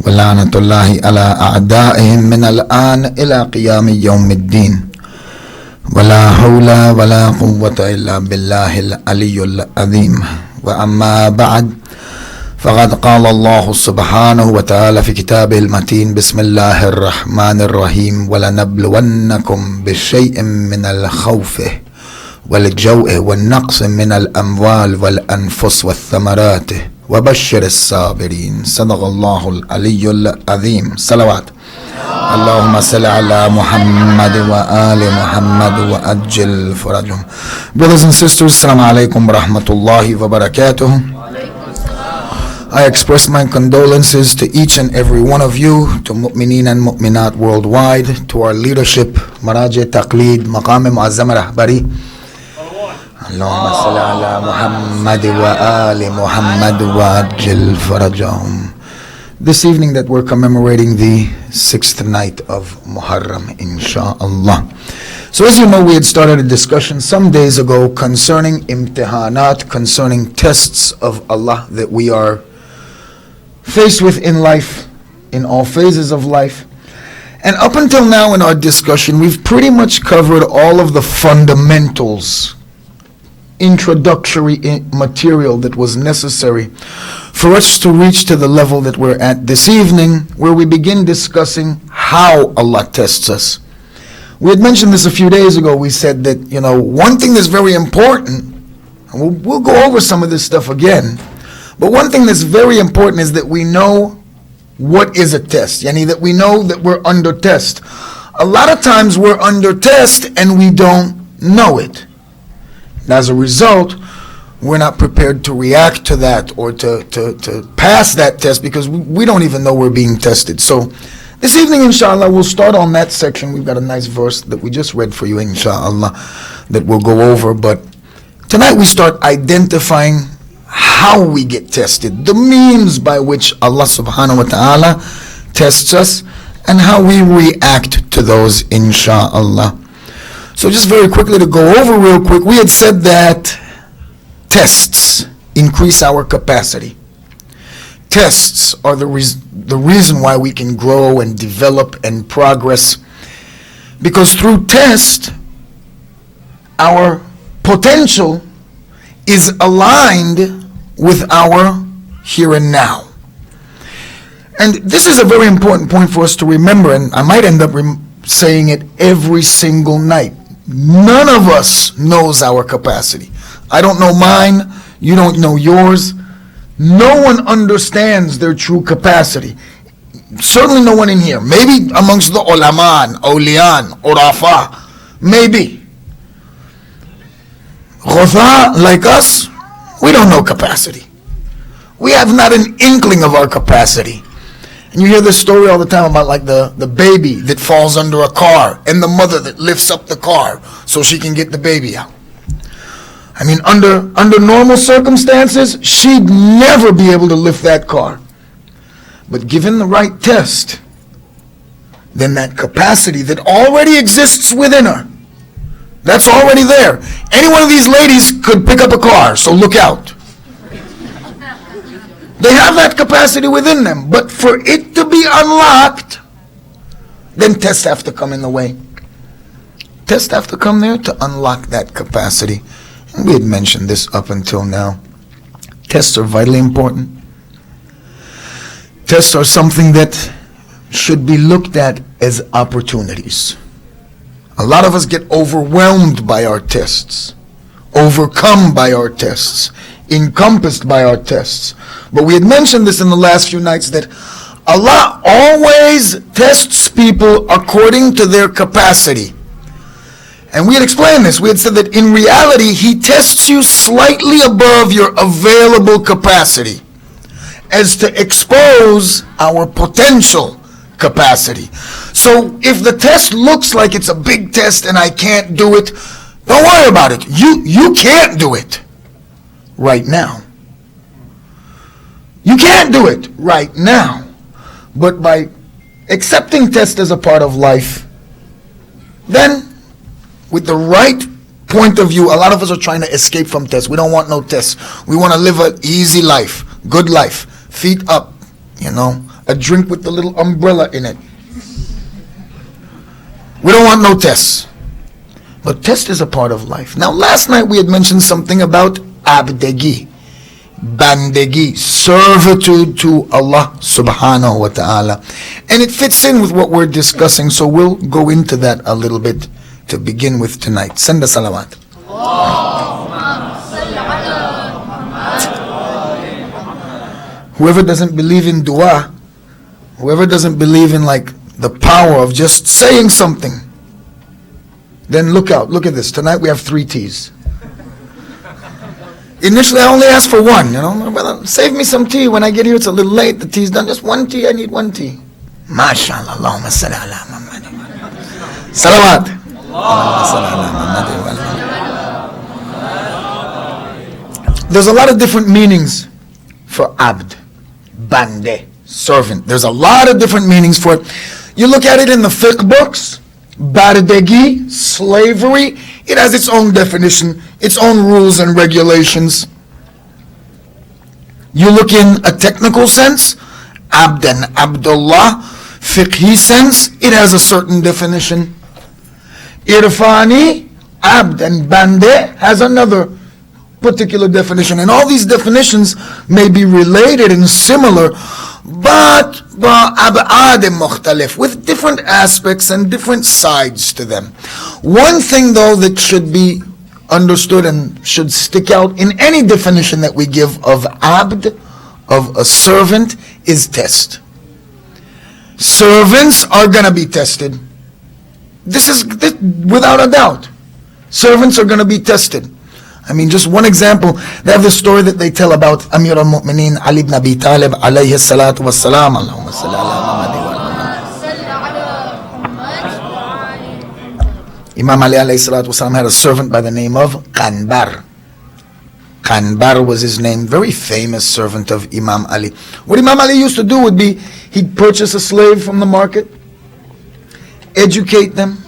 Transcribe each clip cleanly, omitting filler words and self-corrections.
ولعنة الله على أعدائهم من الآن إلى قيام يوم الدين ولا حول ولا قوة إلا بالله العلي العظيم وأما بعد فقد قال الله سبحانه وتعالى في كتابه المتين بسم الله الرحمن الرحيم ولنبلونكم بشيء من الخوف والجوع والنقص من الأموال والأنفس والثمرات وبشر الصابرين صدق الله العلي العظيم صلوات اللهم صل على محمد وآل محمد وأجل فرجهم. Brothers and sisters, Assalamu alaikum wa rahmatullahi wa barakatuh. I express my condolences to each and every one of you, to mu'mineen and mu'minat worldwide, to our leadership, Maraji Taqleed, Maqam Muazzam Rahbari. Allahumma salli ala Muhammad wa ali Muhammad wa ajil farajahum. This evening that we're commemorating the 6th night of Muharram, insha'Allah. So as you know, we had started a discussion some days ago concerning imtihanat, concerning tests of Allah that we are faced with in life, in all phases of life. And up until now in our discussion, we've pretty much covered all of the fundamentals, introductory material that was necessary for us to reach to the level that we're at this evening, where we begin discussing how Allah tests us. We had mentioned this a few days ago. We said that, one thing that's very important, and we'll go over some of this stuff again, but one thing that's very important is that we know what is a test, yani that we know that we're under test. A lot of times we're under test and we don't know it. As a result, we're not prepared to react to that or to pass that test because we don't even know we're being tested. So this evening, inshallah, we'll start on that section. We've got a nice verse that we just read for you, inshallah, that we'll go over. But tonight we start identifying how we get tested, the means by which Allah subhanahu wa ta'ala tests us, and how we react to those, inshallah. So just very quickly to go over real quick, we had said that tests increase our capacity. Tests are the reason why we can grow and develop and progress, because through test, our potential is aligned with our here and now. And this is a very important point for us to remember, and I might end up saying it every single night. None of us knows our capacity. I don't know mine, you don't know yours. No one understands their true capacity. Certainly no one in here. Maybe amongst the ulaman, awliyan, urafa, maybe. Ghutha, like us, we don't know capacity. We have not an inkling of our capacity. And you hear this story all the time about like the baby that falls under a car and the mother that lifts up the car so she can get the baby out. I mean, under normal circumstances, she'd never be able to lift that car. But given the right test, then that capacity that already exists within her, that's already there. Any one of these ladies could pick up a car, so look out. They have that capacity within them, but for it to be unlocked, then tests have to come in the way. Tests have to come there to unlock that capacity. And we had mentioned this up until now. Tests are vitally important. Tests are something that should be looked at as opportunities. A lot of us get overwhelmed by our tests, overcome by our tests, encompassed by our tests. But we had mentioned this in the last few nights, that Allah always tests people according to their capacity. And we had explained this. We had said that in reality, He tests you slightly above your available capacity, as to expose our potential capacity. So if the test looks like it's a big test and I can't do it, don't worry about it. You can't do it right now. You can't do it right now. But by accepting test as a part of life, then with the right point of view, a lot of us are trying to escape from tests. We don't want no tests. We want to live an easy life, good life, feet up, a drink with the little umbrella in it. We don't want no tests. But test is a part of life. Now, last night we had mentioned something about abdegi, bandegi, servitude to Allah subhanahu wa ta'ala. And it fits in with what we're discussing, so we'll go into that a little bit to begin with tonight. Send a salawat. Whoever doesn't believe in dua, whoever doesn't believe in like the power of just saying something, then look out. Look at this. Tonight we have 3 teas. Initially I only asked for 1, Brother, save me some tea. When I get here it's a little late. The tea's done. Just 1 tea. I need 1 tea. MashaAllah. Allahumma salli ala Muhammad. Salawat. There's a lot of different meanings for abd, bande, servant. There's a lot of different meanings for it. You look at it in the fiqh books, bardegi, slavery, it has its own definition, its own rules and regulations. You look in a technical sense, abd and abdullah, fiqhi sense, it has a certain definition. Irfani, abd and bande has another particular definition. And all these definitions may be related and similar, but with different aspects and different sides to them. One thing though that should be understood and should stick out in any definition that we give of abd, of a servant, is test. Servants are going to be tested. This is without a doubt. Servants are going to be tested. I mean, just one example, they have the story that they tell about Amir al-Mu'mineen Ali ibn Abi Talib alayhi salatu wassalam. Allahumma salli ala Muhammad. Imam Ali alayhi salatu wassalam had a servant by the name of Qanbar. Qanbar was his name, very famous servant of Imam Ali. What Imam Ali used to do would be, he'd purchase a slave from the market, educate them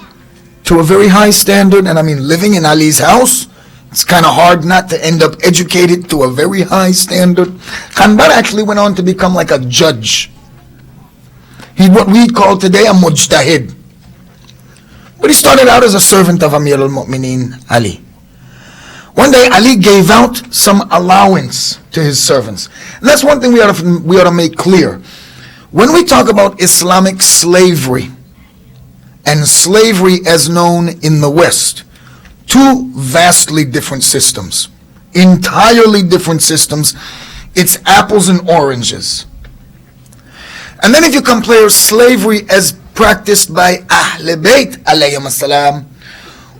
to a very high standard, and I mean, living in Ali's house, it's kind of hard not to end up educated to a very high standard. Qanbar actually went on to become like a judge. He's what we call today a mujtahid. But he started out as a servant of Amir al-Mu'mineen Ali. One day Ali gave out some allowance to his servants. And that's one thing we ought to make clear. When we talk about Islamic slavery, and slavery as known in the West, 2 vastly different systems, entirely different systems. It's apples and oranges. And then if you compare slavery as practiced by Ahl Bayt alayhim as-salam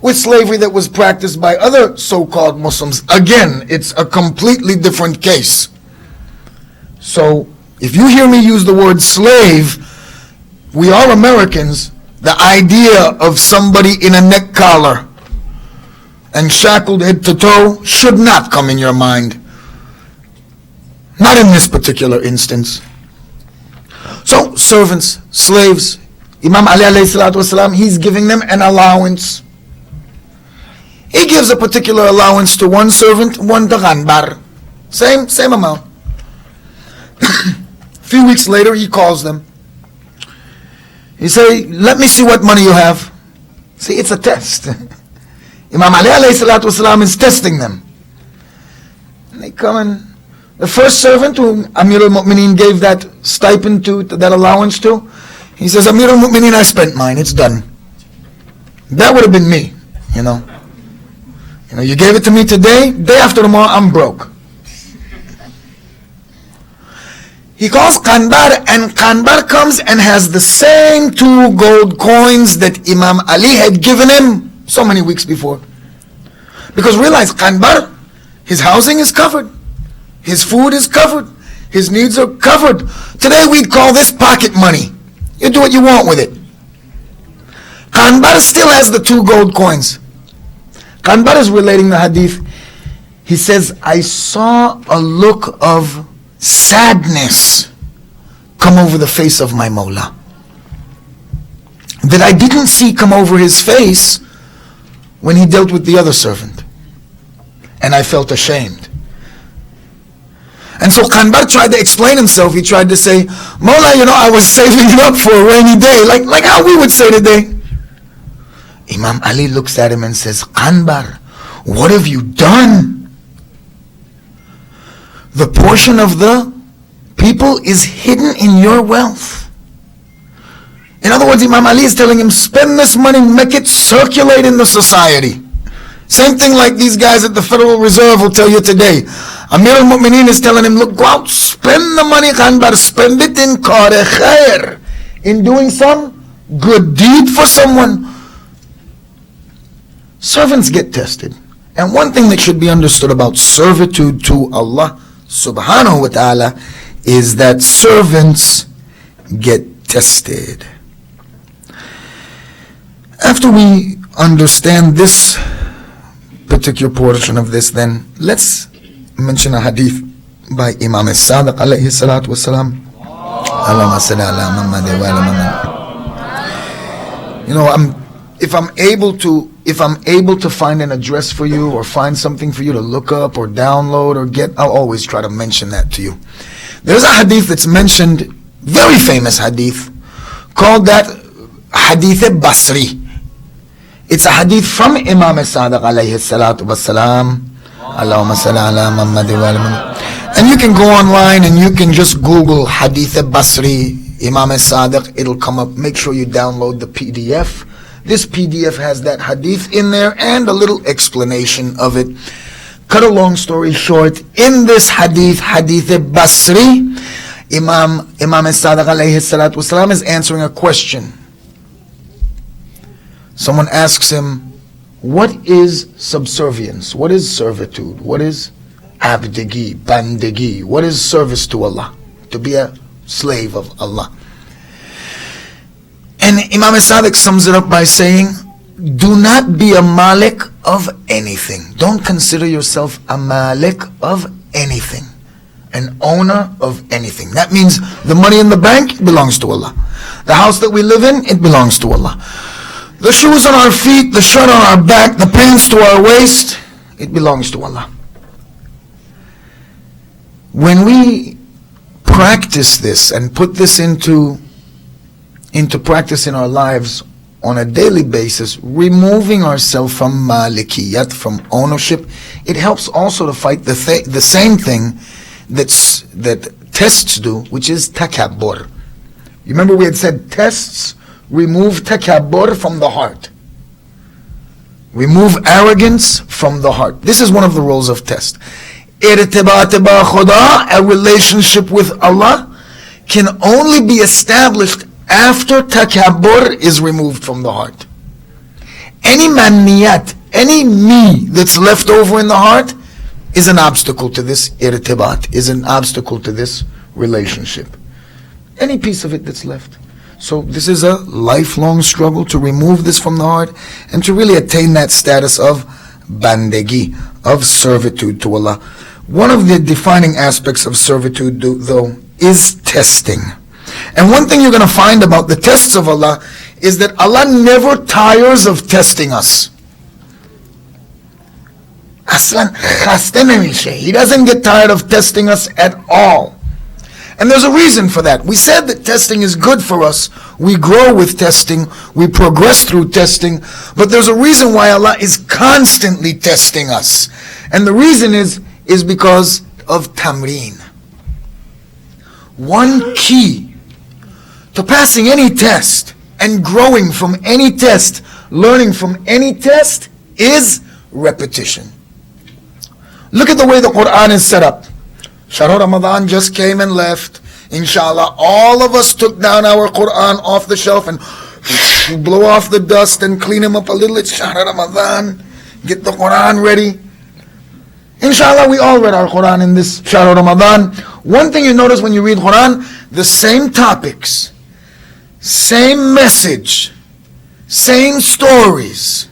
with slavery that was practiced by other so-called Muslims, again, it's a completely different case. So if you hear me use the word slave, we are Americans. The idea of somebody in a neck collar and shackled head to toe should not come in your mind. Not in this particular instance. So, servants, slaves, Imam Ali alayhi salatu wasalam, he's giving them an allowance. He gives a particular allowance to one servant, one to Qanbar. Same amount. A few weeks later, he calls them. He say, let me see what money you have. See, it's a test. Imam Ali alayhi salatu wasalam is testing them. And they come in. The first servant whom Amir al-Mu'mineen gave that stipend to, that allowance to, he says, Amir al-Mu'mineen, I spent mine, it's done. That would have been me, you know. You gave it to me today, day after tomorrow, I'm broke. He calls Qanbar, and Qanbar comes and has the same 2 gold coins that Imam Ali had given him so many weeks before. Because realize, Qanbar, his housing is covered. His food is covered. His needs are covered. Today we'd call this pocket money. You do what you want with it. Qanbar still has the 2 gold coins. Qanbar is relating the hadith. He says, I saw a look of sadness come over the face of my Mawla that I didn't see come over his face when he dealt with the other servant, and I felt ashamed. And so Qanbar tried to explain himself. He tried to say, Mawla, I was saving it up for a rainy day, like how we would say today. Imam Ali looks at him and says, Qanbar, what have you done? The portion of the people is hidden in your wealth. In other words, Imam Ali is telling him, spend this money, make it circulate in the society. Same thing like these guys at the Federal Reserve will tell you today. Amir al-Mu'mineen is telling him, look, go out, spend the money, Qanbar, spend it in kar khair, in doing some good deed for someone. Servants get tested. And one thing that should be understood about servitude to Allah subhanahu wa ta'ala is that servants get tested. After we understand this particular portion of this, then let's mention a hadith by Imam Saba alayhi salatu wasalam. Allahumma salli ala Muhammad wa ala Muhammad. If I'm able to find an address for you or find something for you to look up or download or get, I'll always try to mention that to you. There's a hadith that's mentioned, very famous hadith, called that Hadith Basri. It's a hadith from Imam Sadiq alayhi salatu wassalam. Allahumma salli ala Muhammad wa ala Muhammad. And you can go online and you can just Google Hadith Basri, Imam Sadiq, it'll come up. Make sure you download the PDF. This PDF has that hadith in there and a little explanation of it. Cut a long story short, in this hadith, Hadith Basri, Imam Sadiq alayhi salatu wasalam is answering a question. Someone asks him, what is subservience? What is servitude? What is abdigi, bandigi? What is service to Allah? To be a slave of Allah. And Imam Sadiq sums it up by saying, do not be a malik of anything. Don't consider yourself a malik of anything. An owner of anything. That means the money in the bank belongs to Allah. The house that we live in, it belongs to Allah. The shoes on our feet, the shirt on our back, the pants to our waist, it belongs to Allah. When we practice this and put this into practice in our lives on a daily basis, removing ourselves from malikiyat, from ownership, it helps also to fight the same thing that tests do, which is takabbur. You remember we had said tests remove takabbur from the heart. Remove arrogance from the heart. This is one of the roles of test. Irtibat ba khuda, a relationship with Allah, can only be established after takabbur is removed from the heart. Any manniyat, any me that's left over in the heart is an obstacle to this irtibat, is an obstacle to this relationship. Any piece of it that's left. So this is a lifelong struggle to remove this from the heart and to really attain that status of bandegi, of servitude to Allah. One of the defining aspects of servitude, though, is testing. And one thing you're going to find about the tests of Allah is that Allah never tires of testing us. Aslan khaste nahi. He doesn't get tired of testing us at all. And there's a reason for that. We said that testing is good for us. We grow with testing. We progress through testing. But there's a reason why Allah is constantly testing us. And the reason is because of tamreen. One key to passing any test and growing from any test, learning from any test, is repetition. Look at the way the Quran is set up. Shahr Ramadan just came and left. Inshallah, all of us took down our Quran off the shelf and blow off the dust and clean them up a little. It's Shahr Ramadan. Get the Quran ready. Inshallah, we all read our Quran in this Shahr Ramadan. One thing you notice when you read Quran, the same topics, same message, same stories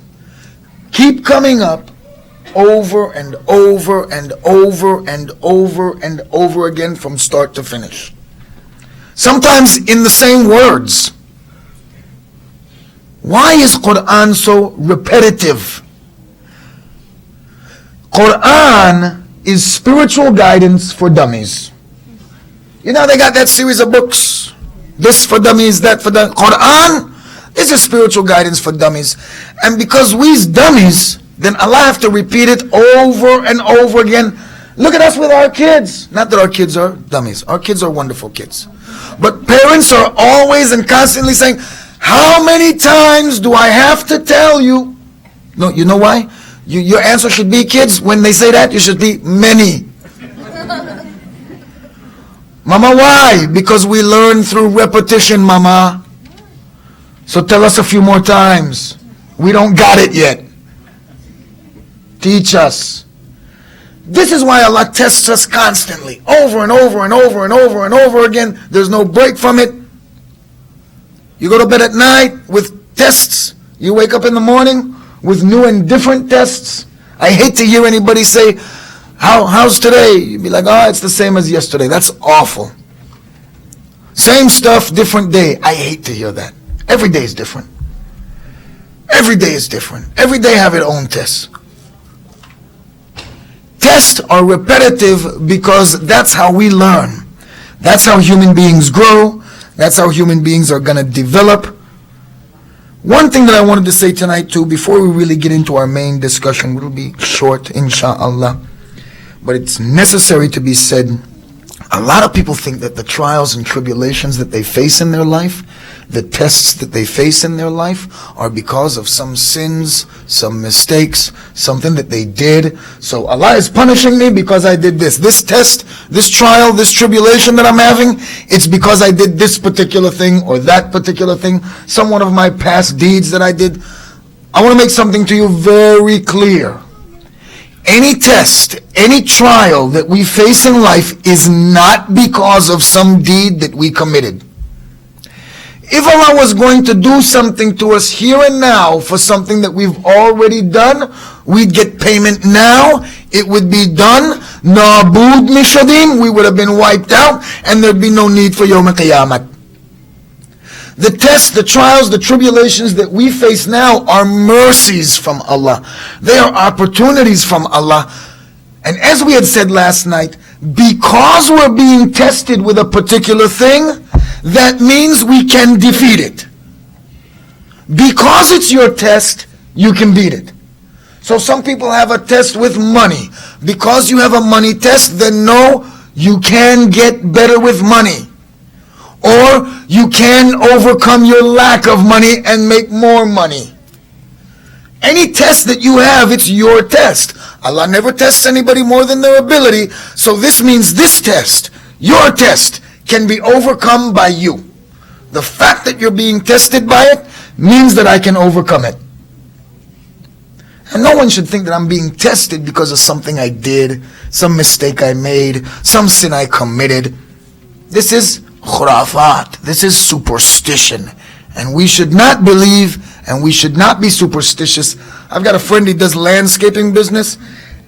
keep coming up over and over and over and over and over again from start to finish. Sometimes in the same words. Why is Quran so repetitive? Quran is spiritual guidance for dummies. You know, they got that series of books. This for dummies, that for the Quran. This is spiritual guidance for dummies. And because we's dummies, then Allah have to repeat it over and over again. Look at us with our kids. Not that our kids are dummies. Our kids are wonderful kids. But parents are always and constantly saying, how many times do I have to tell you? No, you know why? Your answer should be, kids, when they say that, you should be many. Mama, why? Because we learn through repetition, Mama. So tell us a few more times. We don't got it yet. Teach us. This is why Allah tests us constantly, over and over and over and over and over again. There's no break from it. You go to bed at night with tests. You wake up in the morning with new and different tests. I hate to hear anybody say, how's today? You'd be like, oh, it's the same as yesterday. That's awful. Same stuff, different day. I hate to hear that. Every day is different. Every day is different. Every day have its own tests. Tests are repetitive because that's how we learn. That's how human beings grow. That's how human beings are going to develop. One thing that I wanted to say tonight too, before we really get into our main discussion, it'll be short, insha'Allah, but it's necessary to be said. A lot of people think that the trials and tribulations that they face in their life, the tests that they face in their life, are because of some sins, some mistakes, something that they did. So Allah is punishing me because I did this. This test, this trial, this tribulation that I'm having, it's because I did this particular thing or that particular thing, some one of my past deeds that I did. I want to make something to you very clear. Any test, any trial that we face in life is not because of some deed that we committed. If Allah was going to do something to us here and now for something that we've already done, we'd get payment now, it would be done, nabud mishadim, we would have been wiped out, and there'd be no need for Yawm al-Qiyamah. The tests, the trials, the tribulations that we face now are mercies from Allah. They are opportunities from Allah. And as we had said last night, because we're being tested with a particular thing, that means we can defeat it. Because it's your test, you can beat it. So some people have a test with money. Because you have a money test, then no, you can get better with money. Or you can overcome your lack of money and make more money. Any test that you have, it's your test. Allah never tests anybody more than their ability. So this means this test, your test, can be overcome by you. The fact that you're being tested by it means that I can overcome it. And no one should think that I'm being tested because of something I did, some mistake I made, some sin I committed. This is khurafat. This is superstition. And we should not believe and we should not be superstitious. I've got a friend, he does landscaping business,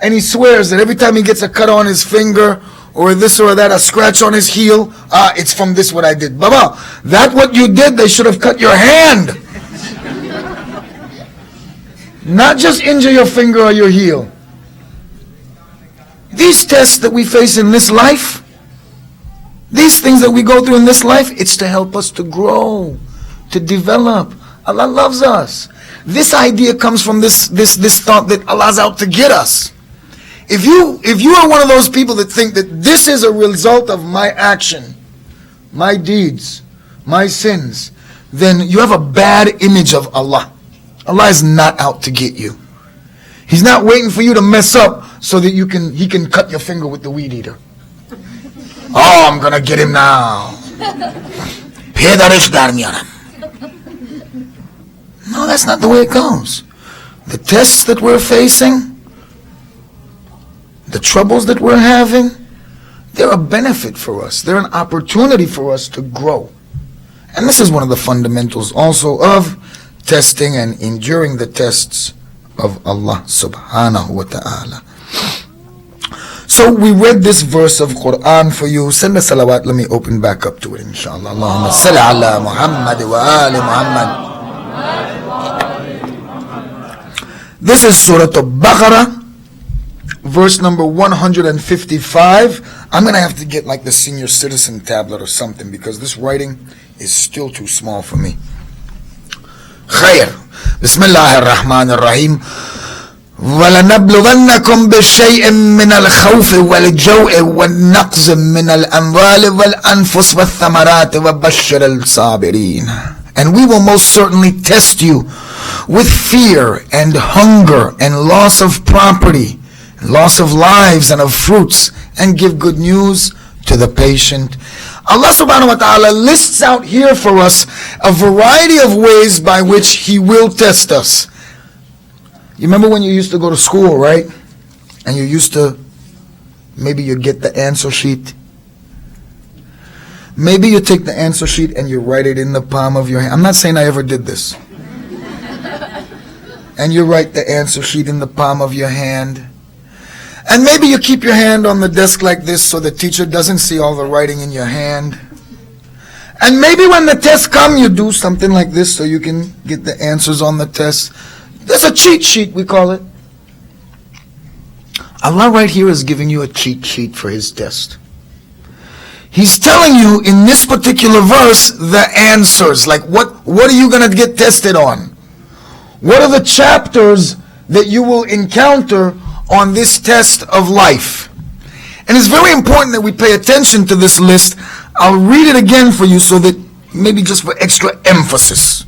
and he swears that every time he gets a cut on his finger or this or that, a scratch on his heel, it's from this what I did. Baba, that what you did, they should have cut your hand. Not just injure your finger or your heel. These tests that we face in this life, these things that we go through in this life, it's to help us to grow, to develop. Allah loves us. This idea comes from this thought that Allah's out to get us. If you are one of those people that think that this is a result of my action, my deeds, my sins, then you have a bad image of Allah. Allah is not out to get you. He's not waiting for you to mess up so that he can cut your finger with the weed eater. Oh, I'm gonna get him now. No, that's not the way it goes. The tests that we're facing, the troubles that we're having, they're a benefit for us. They're an opportunity for us to grow. And this is one of the fundamentals also of testing and enduring the tests of Allah subhanahu wa ta'ala. So we read this verse of Quran for you. Send a salawat. Let me open back up to it, inshallah. Allahumma salli ala Muhammad wa ali Muhammad. This is Surah Al-Baqarah, verse number 155. I'm going to have to get like the senior citizen tablet or something because this writing is still too small for me. خير. بسم الله الرحمن الرحيم. وَلَنَبْلُغَنَّكُمْ بِشَيْءٍ مِّنَ الْخَوْفِ وَالْجَوْعِ وَالنَّقْصِ مِّنَ الْأَمْوَالِ وَالْأَنفُسِ وَالثَّمَرَاتِ وَبَشِّرِ الصَّابِرِينَ. And we will most certainly test you with fear and hunger and loss of property, loss of lives and of fruits, and give good news to the patient. Allah subhanahu wa ta'ala lists out here for us a variety of ways by which He will test us. You remember when you used to go to school, right? And you used to, maybe you get the answer sheet. Maybe you take the answer sheet and you write it in the palm of your hand. I'm not saying I ever did this. And you write the answer sheet in the palm of your hand. And maybe you keep your hand on the desk like this so the teacher doesn't see all the writing in your hand. And maybe when the tests come, you do something like this so you can get the answers on the test. There's a cheat sheet, we call it. Allah right here is giving you a cheat sheet for His test. He's telling you in this particular verse the answers. Like what are you going to get tested on? What are the chapters that you will encounter on this test of life? And it's very important that we pay attention to this list. I'll read it again for you so that maybe just for extra emphasis.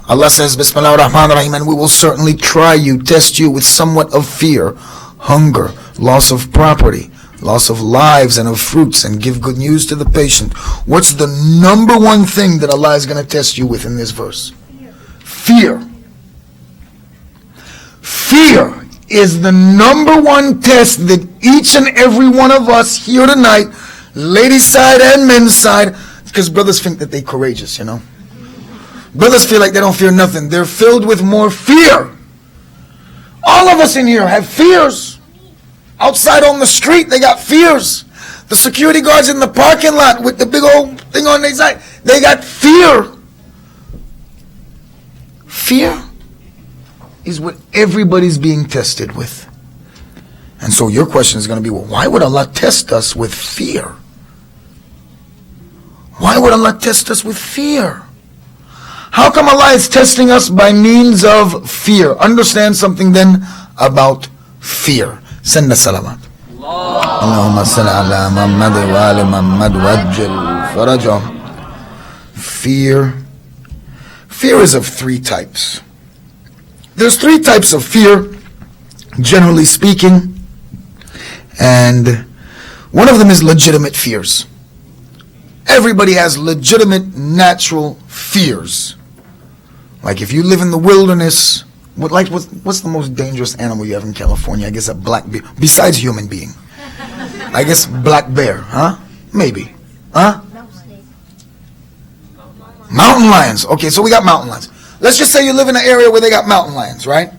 Allah says, Bismillah ar-Rahman ar-Rahim, and we will certainly try you, test you with somewhat of fear, hunger, loss of property, loss of lives and of fruits, and give good news to the patient. What's the number one thing that Allah is going to test you with in this verse? Fear. Fear is the number one test that each and every one of us here tonight, ladies' side and men's side, because brothers think that they're courageous, you know. Brothers feel like they don't fear nothing. They're filled with more fear. All of us in here have fears. Outside on the street, they got fears. The security guards in the parking lot with the big old thing on their side, they got fear. Fear is what everybody's being tested with. And so your question is going to be, well, why would Allah test us with fear? Why would Allah test us with fear? How come Allah is testing us by means of fear? Understand something then about fear. Send the salamat. Allahumma salli ala Muhammad wa ala Muhammad wajjal farajahum. Fear. Fear is of three types. There's three types of fear, generally speaking. And one of them is legitimate fears. Everybody has legitimate natural fears. Like if you live in the wilderness, what's the most dangerous animal you have in California? I guess a black bear, besides human being. I guess black bear, huh? Maybe, huh? Mountain lions. Okay, so we got mountain lions. Let's just say you live in an area where they got mountain lions, right?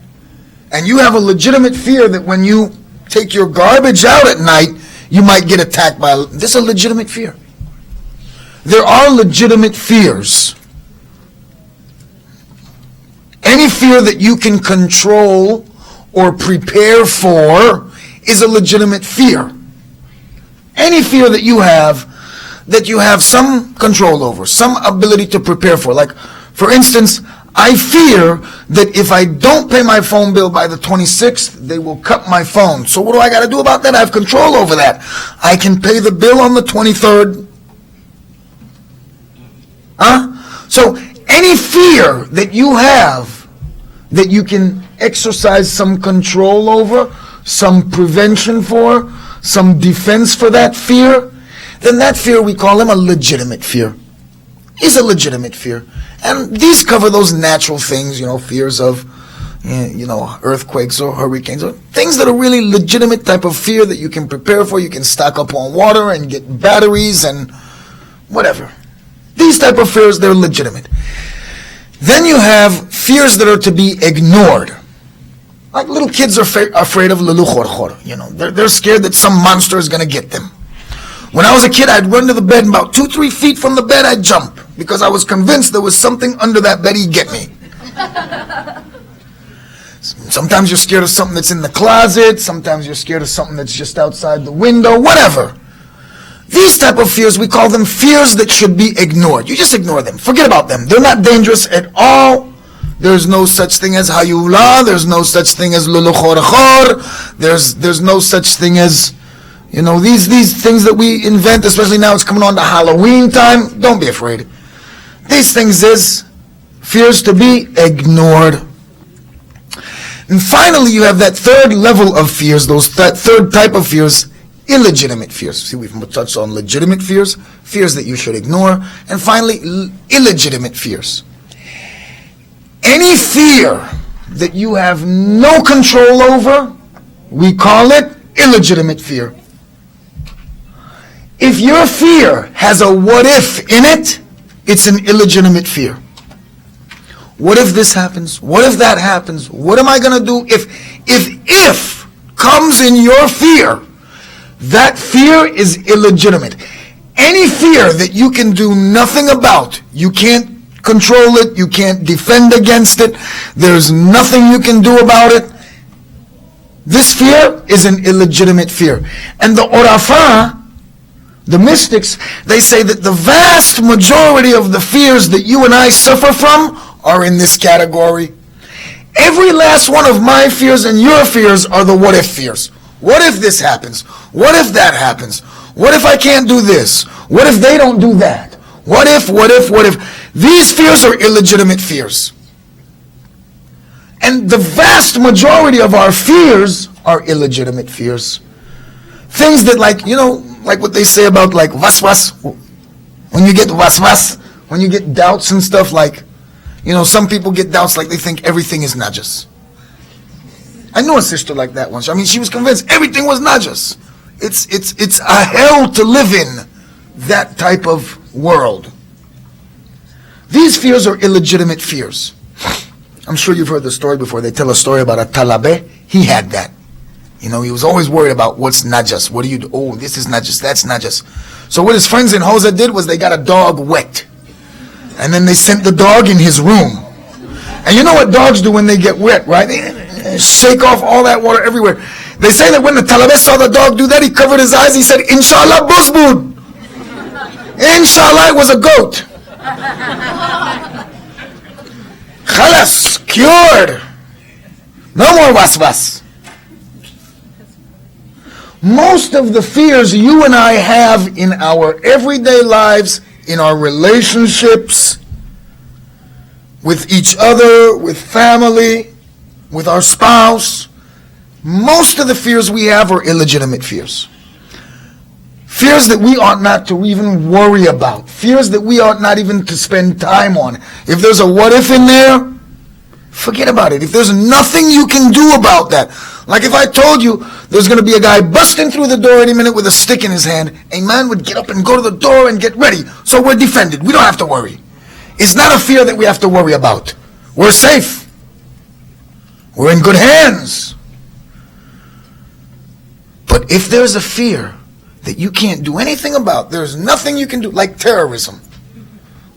And you have a legitimate fear that when you take your garbage out at night, you might get attacked by this is a legitimate fear. There are legitimate fears. Any fear that you can control or prepare for is a legitimate fear. Any fear that you have some control over, some ability to prepare for. Like, for instance, I fear that if I don't pay my phone bill by the 26th, they will cut my phone. So what do I got to do about that? I have control over that. I can pay the bill on the 23rd. So any fear that you have that you can exercise some control over, some prevention for, some defense for that fear, then that fear we call them a legitimate fear. Is a legitimate fear. And these cover those natural things, fears of, earthquakes or hurricanes, or things that are really legitimate type of fear that you can prepare for. You can stock up on water and get batteries and whatever. These type of fears, they're legitimate. Then you have fears that are to be ignored. Like little kids are afraid of lulu khor. They're scared that some monster is going to get them. When I was a kid, I'd run to the bed, and about 2-3 feet from the bed, I'd jump, because I was convinced there was something under that bed he'd get me. Sometimes you're scared of something that's in the closet. Sometimes you're scared of something that's just outside the window, whatever. These type of fears, we call them fears that should be ignored. You just ignore them. Forget about them. They're not dangerous at all. There's no such thing as hayula. There's no such thing as lulukhorkhor. There's no such thing as, these things that we invent, especially now it's coming on to Halloween time. Don't be afraid. These things is fears to be ignored. And finally, you have that third level of fears, that third type of fears, illegitimate fears. See, we've touched on legitimate fears, fears that you should ignore, and finally, illegitimate fears. Any fear that you have no control over, we call it illegitimate fear. If your fear has a what if in it, it's an illegitimate fear. What if this happens? What if that happens? What am I going to do if comes in your fear? That fear is illegitimate. Any fear that you can do nothing about, you can't control it, you can't defend against it, there's nothing you can do about it, this fear is an illegitimate fear. And the Urafa, the mystics, they say that the vast majority of the fears that you and I suffer from are in this category. Every last one of my fears and your fears are the what if fears. What if this happens? What if that happens? What if I can't do this? What if they don't do that? What if? These fears are illegitimate fears. And the vast majority of our fears are illegitimate fears. Things that like what they say about like waswas. When you get waswas, when you get doubts and stuff like, some people get doubts like they think everything is najas. I knew a sister like that once. She was convinced everything was najas. It's a hell to live in that type of world. These fears are illegitimate fears. I'm sure you've heard the story before. They tell a story about a talabe. He had that. He was always worried about what's najas. What do you do? Oh, this is najas, that's najas. So what his friends in Hosa did was they got a dog wet. And then they sent the dog in his room. And you know what dogs do when they get wet, right? They shake off all that water everywhere. They say that when the talabe saw the dog do that, he covered his eyes. He said, Inshallah, busbud. Inshallah, it was a goat. Khalas, cured. No more waswas. Most of the fears you and I have in our everyday lives, in our relationships, with each other, with family, with our spouse, most of the fears we have are illegitimate fears. Fears that we ought not to even worry about. Fears that we ought not even to spend time on. If there's a what if in there, forget about it. If there's nothing you can do about that. Like if I told you there's going to be a guy busting through the door any minute with a stick in his hand, a man would get up and go to the door and get ready. So we're defended. We don't have to worry. It's not a fear that we have to worry about. We're safe. We're in good hands. But if there's a fear that you can't do anything about, there's nothing you can do, like terrorism.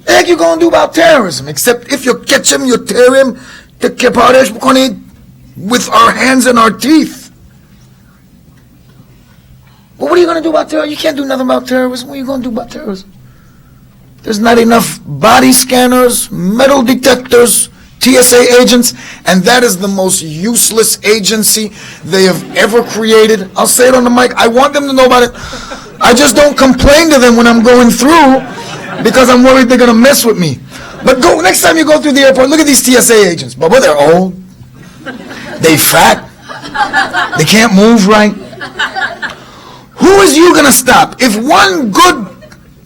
What you going to do about terrorism? Except if you catch him, you tear him, with our hands and our teeth. Well, what are you going to do about terrorism? You can't do nothing about terrorism. What are you going to do about terrorism? There's not enough body scanners, metal detectors, TSA agents, and that is the most useless agency they have ever created. I'll say it on the mic. I want them to know about it. I just don't complain to them when I'm going through because I'm worried they're going to mess with me. But go next time you go through the airport, look at these TSA agents. But they're old. They fat. They can't move right. Who is you going to stop? If one good,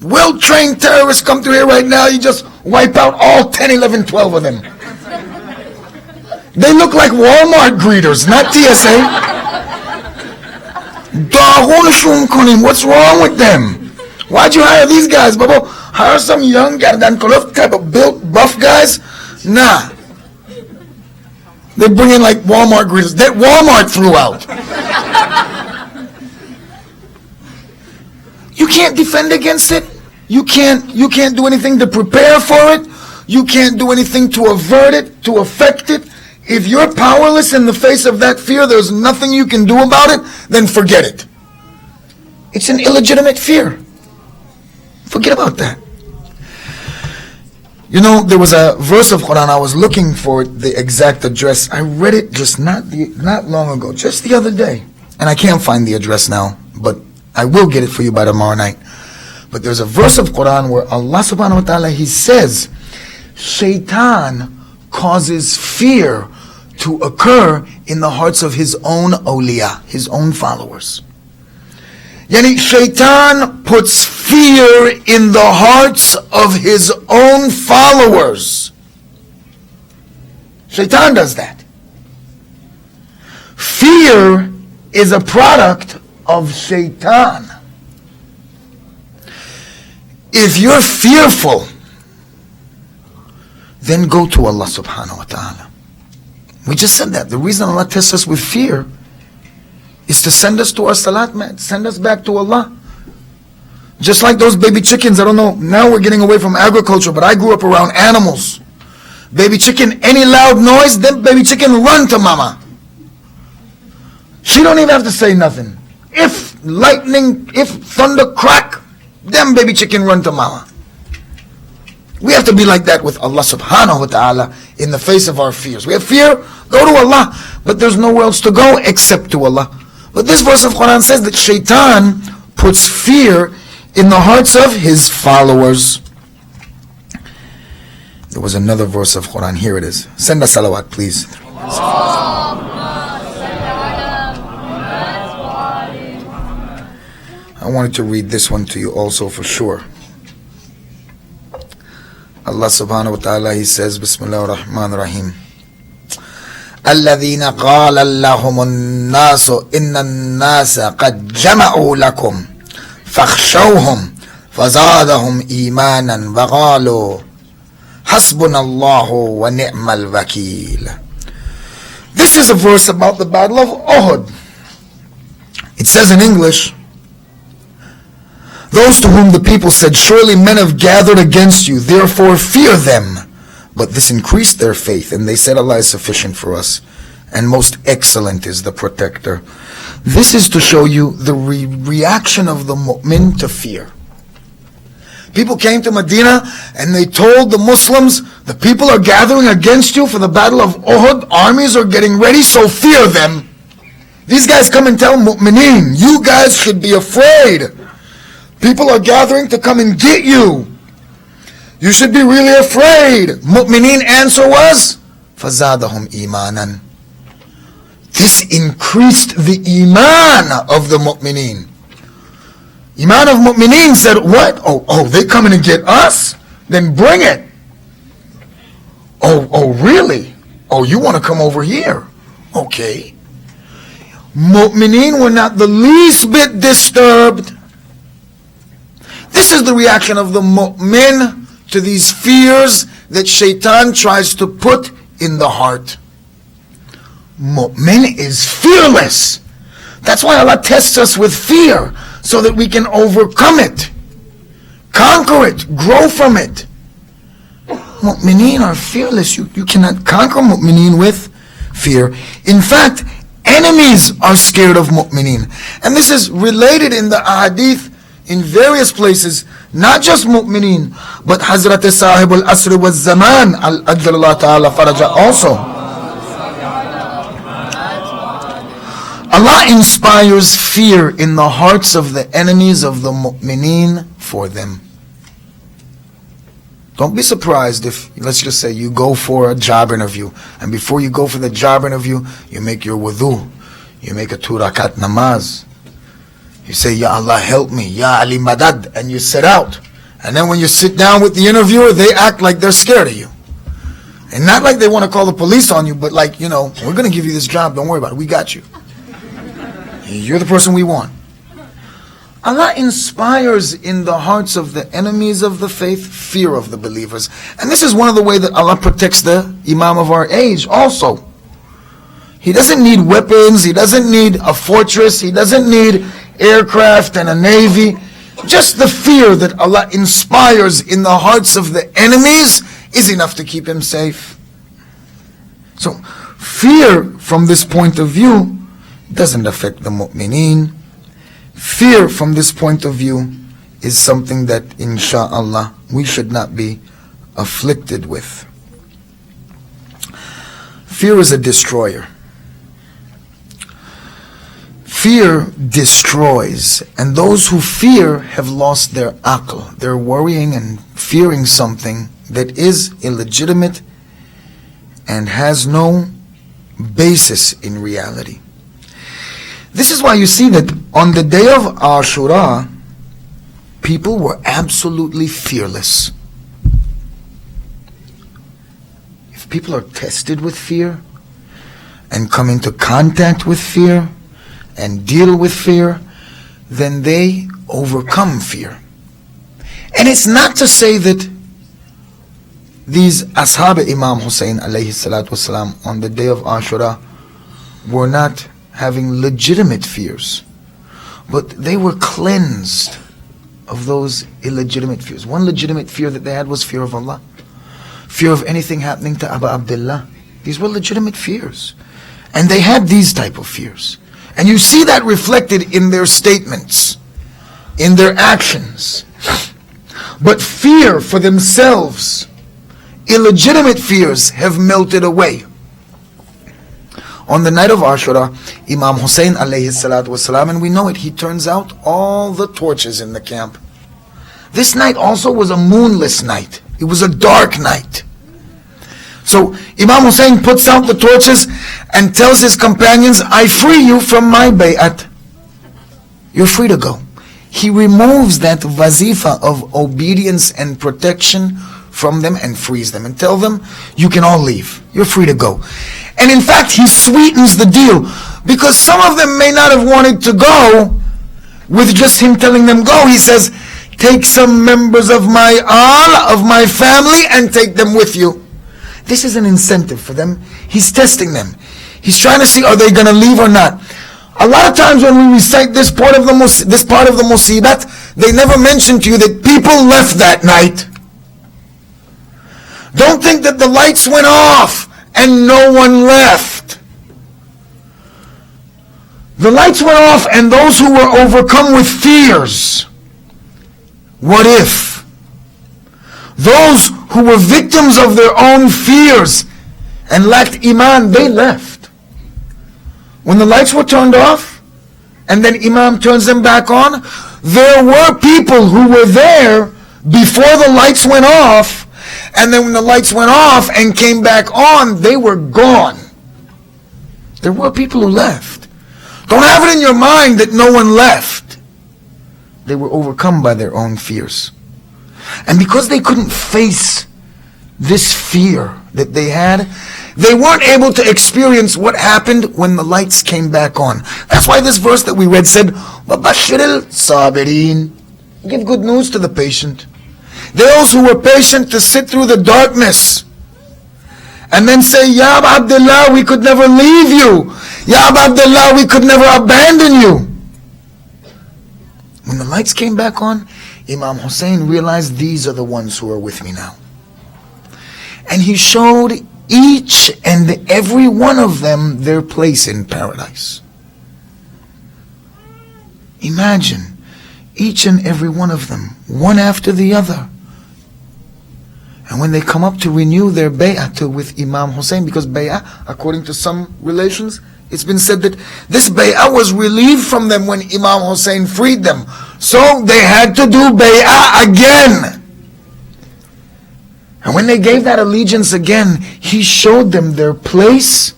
well-trained terrorist come through here right now, you just wipe out all 10, 11, 12 of them. They look like Walmart greeters, not TSA. What's wrong with them? Why'd you hire these guys, Babo? Hire some young type of built, buff guys? Nah. They bring in like Walmart greeters that Walmart threw out. You can't defend against it. You can't do anything to prepare for it. You can't do anything to avert it, to affect it. If you're powerless in the face of that fear, there's nothing you can do about it, then forget it. It's an illegitimate fear. Forget about that. You know, there was a verse of Quran, I was looking for the exact address. I read it just not long ago, just the other day. And I can't find the address now, but I will get it for you by tomorrow night. But there's a verse of Quran where Allah subhanahu wa ta'ala, He says, Shaitan causes fear to occur in the hearts of his own awliya, his own followers. Yani Shaitan puts fear in the hearts of his own followers. Shaitan does that. Fear is a product of Shaitan. If you're fearful, then go to Allah subhanahu wa ta'ala. We just said that. The reason Allah tests us with fear is to send us to our salat, man. Send us back to Allah. Just like those baby chickens. I don't know, now we're getting away from agriculture, but I grew up around animals. Baby chicken, any loud noise, then baby chicken run to mama. She don't even have to say nothing. If lightning, if thunder crack, then baby chicken run to mama. We have to be like that with Allah subhanahu wa ta'ala in the face of our fears. We have fear, go to Allah. But there's nowhere else to go except to Allah. But this verse of Quran says that Shaitan puts fear in the hearts of his followers. There was another verse of Quran. Here it is. Send a salawat, please. I wanted to read this one to you also for sure. Allah subhanahu wa ta'ala, He says, Bismillah ar-Rahman ar-Rahim. الذين قال لهم الناس إن الناس قد جمعوا لكم فاخشوهم فزادهم إيمانا وقالوا حسبنا الله ونعم الوكيل. This is a verse about the battle of Uhud. It says in English, those to whom the people said, surely men have gathered against you, therefore fear them. But this increased their faith, and they said, Allah is sufficient for us, and most excellent is the protector. This is to show you the reaction of the mu'min to fear. People came to Medina, and they told the Muslims, the people are gathering against you for the battle of Uhud, armies are getting ready, so fear them. These guys come and tell mu'mineen, you guys should be afraid. People are gathering to come and get you. You should be really afraid. Mu'mineen answer was, فَزَادَهُمْ إِيمَانًا. This increased the iman of the mu'mineen. Iman of mu'mineen said, what? Oh, they coming to get us? Then bring it. Oh, really? Oh, you want to come over here? Okay. Mu'mineen were not the least bit disturbed. This is the reaction of the mu'min to these fears that Shaitan tries to put in the heart. Mu'min is fearless. That's why Allah tests us with fear, so that we can overcome it, conquer it, grow from it. Mu'mineen are fearless. You cannot conquer mu'mineen with fear. In fact, enemies are scared of mu'mineen. And this is related in the ahadith in various places, not just mu'mineen, but Hazrat Sahib al-Asr wa Zaman al-Ajjalullah ta'ala faraja also. Allah inspires fear in the hearts of the enemies of the mu'mineen for them. Don't be surprised if, let's just say, you go for a job interview, and before you go for the job interview, you make your wudu, you make a 2 rakat namaz. You say, Ya Allah help me, Ya Ali Madad, and you sit out. And then when you sit down with the interviewer, they act like they're scared of you. And not like they want to call the police on you, but like, we're going to give you this job, don't worry about it, we got you. You're the person we want. Allah inspires in the hearts of the enemies of the faith fear of the believers. And this is one of the ways that Allah protects the Imam of our age also. He doesn't need weapons, he doesn't need a fortress, he doesn't need aircraft and a navy. Just the fear that Allah inspires in the hearts of the enemies is enough to keep him safe. So Fear from this point of view doesn't affect the mu'mineen. Fear from this point of view is something that, insha'Allah, we should not be afflicted with. Fear is a destroyer. Fear destroys, and those who fear have lost their aql. They're worrying and fearing something that is illegitimate and has no basis in reality. This is why you see that on the day of Ashura, people were absolutely fearless. If people are tested with fear and come into contact with fear and deal with fear, then they overcome fear. And it's not to say that these Ashab Imam Hussein alayhi salatu wasalam on the day of Ashura were not having legitimate fears, but they were cleansed of those illegitimate fears. One legitimate fear that they had was fear of Allah, fear of anything happening to Abu Abdullah. These were legitimate fears, and they had these type of fears, and you see that reflected in their statements, in their actions. But fear for themselves, illegitimate fears, have melted away. On the night of Ashura, Imam Hussein alayhi salatu wasalam, and we know it, he turns out all the torches in the camp. This night also was a moonless night. It was a dark night. So Imam Hussein puts out the torches and tells his companions, I free you from my bay'at. You're free to go. He removes that wazifa of obedience and protection from them and frees them and tell them, you can all leave. You're free to go. And in fact, he sweetens the deal, because some of them may not have wanted to go with just him telling them go. He says, take some members of my of my family and take them with you. This is an incentive for them. He's testing them. He's trying to see, are they going to leave or not? A lot of times when we recite this part of the musibat, they never mention to you that people left that night. Don't think that the lights went off and no one left. The lights went off, and those who were overcome with fears. What if? Those who were victims of their own fears and lacked iman, they left. When the lights were turned off, and then Imam turns them back on, there were people who were there before the lights went off, and then when the lights went off and came back on, they were gone. There were people who left. Don't have it in your mind that no one left. They were overcome by their own fears. And because they couldn't face this fear that they had, they weren't able to experience what happened when the lights came back on. That's why this verse that we read said, وَبَشِّرِ الصَّابِرِينَ. Give good news to the patient. Those who were patient to sit through the darkness and then say, Ya Abu Abdullah, we could never leave you. Ya Abu Abdullah, we could never abandon you. When the lights came back on, Imam Hussein realized, these are the ones who are with me now. And he showed each and every one of them their place in paradise. Imagine each and every one of them, one after the other. And when they come up to renew their bay'ah with Imam Hussein, because bay'ah, according to some relations, it's been said that this bay'ah was relieved from them when Imam Hussein freed them. So they had to do bay'ah again. And when they gave that allegiance again, he showed them their place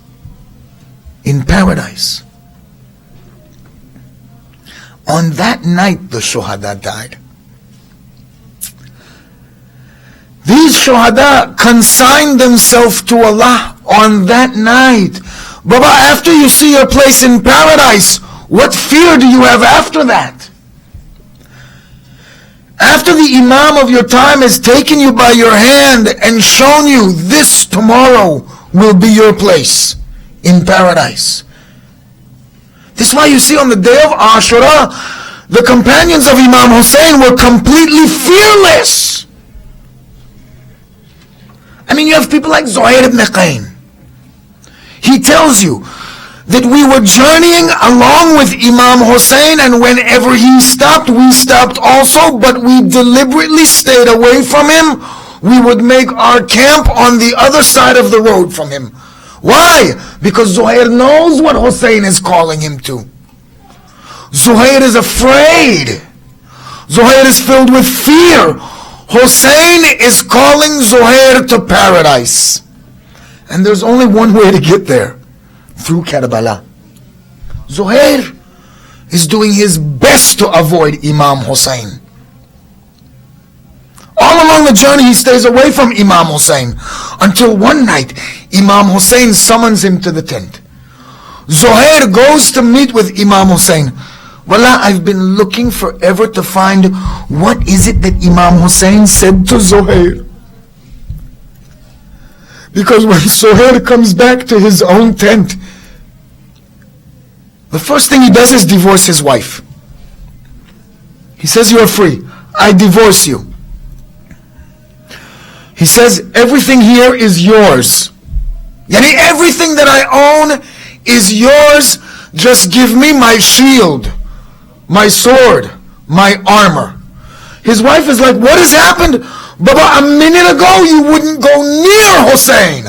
in paradise. On that night, the shuhada died. These shuhada consigned themselves to Allah on that night. Baba, after you see your place in paradise, what fear do you have after that? After the Imam of your time has taken you by your hand and shown you this tomorrow will be your place in paradise. This is why you see on the day of Ashura, the companions of Imam Hussein were completely fearless. I mean, you have people like Zuhair ibn Qayn. He tells you that we were journeying along with Imam Hussein, and whenever he stopped, we stopped also, but we deliberately stayed away from him. We would make our camp on the other side of the road from him. Why? Because Zuhair knows what Hussein is calling him to. Zuhair is afraid. Zuhair is filled with fear. Hussein is calling Zuhair to paradise. And there's only one way to get there. Through Karbala. Zuhair is doing his best to avoid Imam Hussein. All along the journey he stays away from Imam Hussein, until one night Imam Hussein summons him to the tent. Zuhair goes to meet with Imam Hussein. Wallah, I've been looking forever to find what is it that Imam Hussein said to Zuhair. Because when Zuhair comes back to his own tent, the first thing he does is divorce his wife. He says, you're free. I divorce you. He says, everything here is yours. Yani everything that I own is yours. Just give me my shield, my sword, my armor. His wife is like, what has happened? Baba, a minute ago you wouldn't go near Hussein.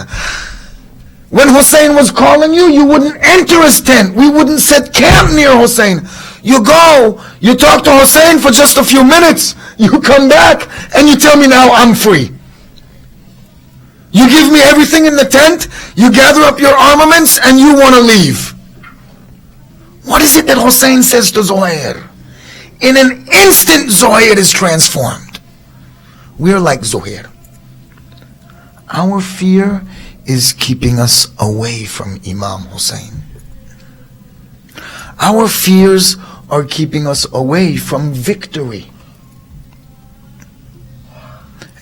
When Hussein was calling you, you wouldn't enter his tent. We wouldn't set camp near Hussein. You go, you talk to Hussein for just a few minutes, you come back, and you tell me now I'm free. You give me everything in the tent, you gather up your armaments, and you want to leave. What is it that Hussein says to Zuhair? In an instant, Zuhair is transformed. We're like Zuhair. Our fear is keeping us away from Imam Hussein. Our fears are keeping us away from victory.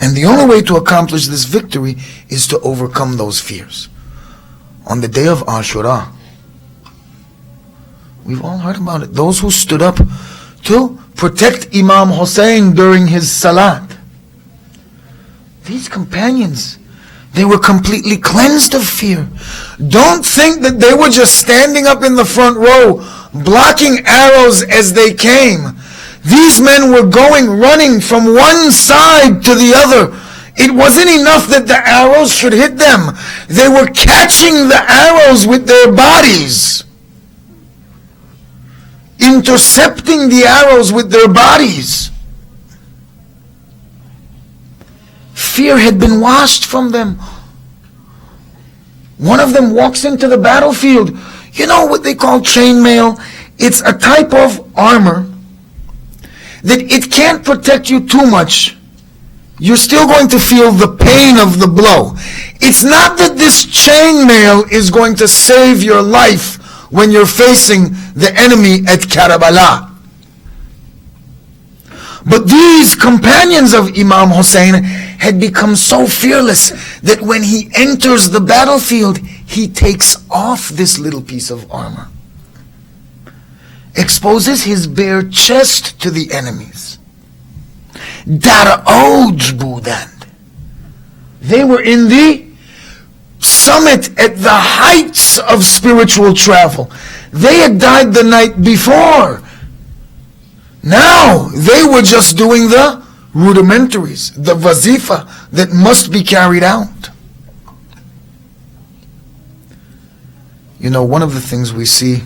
And the only way to accomplish this victory is to overcome those fears. On the day of Ashura, we've all heard about it. Those who stood up to protect Imam Hussein during his salat. These companions, they were completely cleansed of fear. Don't think that they were just standing up in the front row, blocking arrows as they came. These men were running from one side to the other. It wasn't enough that the arrows should hit them. They were catching the arrows with their bodies. Intercepting the arrows with their bodies. Fear had been washed from them. One of them walks into the battlefield. You know what they call chainmail? It's a type of armor that it can't protect you too much. You're still going to feel the pain of the blow. It's not that this chainmail is going to save your life when you're facing the enemy at Karbala. But these companions of Imam Hussein had become so fearless that when he enters the battlefield, he takes off this little piece of armor, exposes his bare chest to the enemies. Dar ouj budand. They were in the summit, at the heights of spiritual travel. They had died the night before. Now they were just doing the rudimentaries, the wazifa that must be carried out. You know, one of the things we see,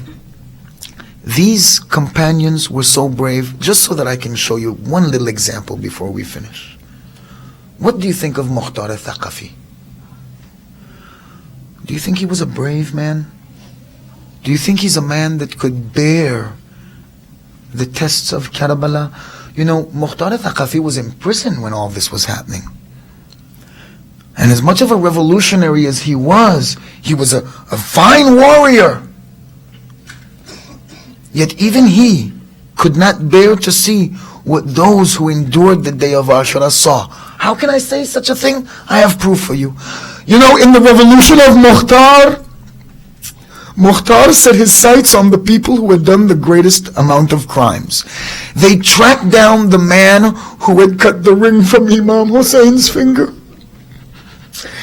these companions were so brave, just so that I can show you one little example before we finish. What do you think of Mukhtar al-Thaqafi? Do you think he was a brave man? Do you think he's a man that could bear the tests of Karbala? You know, Mukhtar al-Thaqafi was in prison when all this was happening. And as much of a revolutionary as he was a fine warrior. Yet even he could not bear to see what those who endured the day of Ashura saw. How can I say such a thing? I have proof for you. You know, in the revolution of Mukhtar set his sights on the people who had done the greatest amount of crimes. They tracked down the man who had cut the ring from Imam Hussein's finger.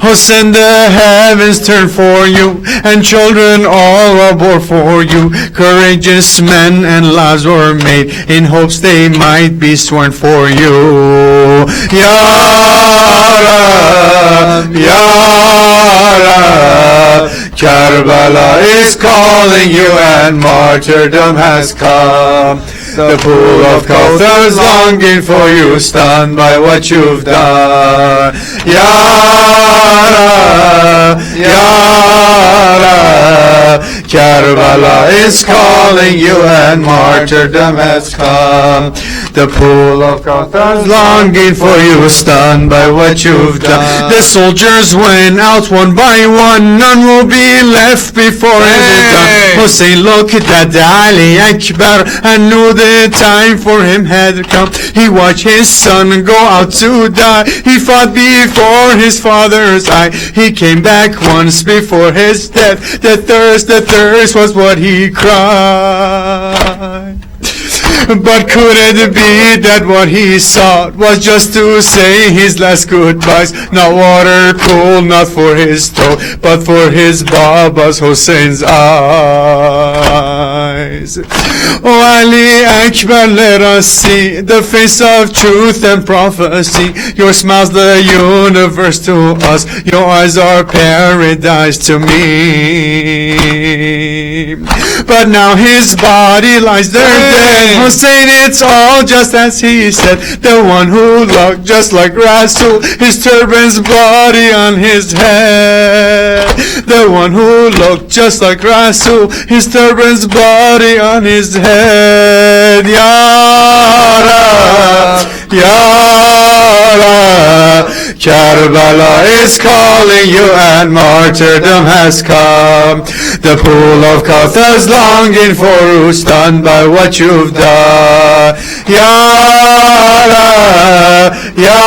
Hussein, the heavens turned for you, and children all are born for you. Courageous men and lives were made in hopes they might be sworn for you. Ya Rab, Ya Rab, Karbala is calling you and martyrdom has come. The pool of Kauthar is longing for you, stunned by what you've done. Ya Rab, Ya Rab, Karbala is calling you and martyrdom has come. The pool of Kauthar is longing for you, stunned by what you've done. The soldiers went out one by one, none will be left before it is done. Hussein looked at Ali Akbar and knew the time for him had come. He watched his son go out to die. He fought before his father's eye. He came back once before his death. The thirst was what he cried. But could it be that what he sought was just to say his last goodbyes? Not water cool, not for his throat, but for his Baba's Hussein's eyes. Oh Ali Akbar, let us see the face of truth and prophecy. Your smile's the universe to us, your eyes are paradise to me. But now his body lies there dead. Hussein, it's all just as he said. The one who looked just like Rasul, his turban's body on his head. The one who looked just like Rasul, his turban's body on his head. Ya Rab, Ya Rab, Karbala is calling you and martyrdom has come. The pool of Kauthar is longing for you, stunned by what you've done. Ya Rab, Ya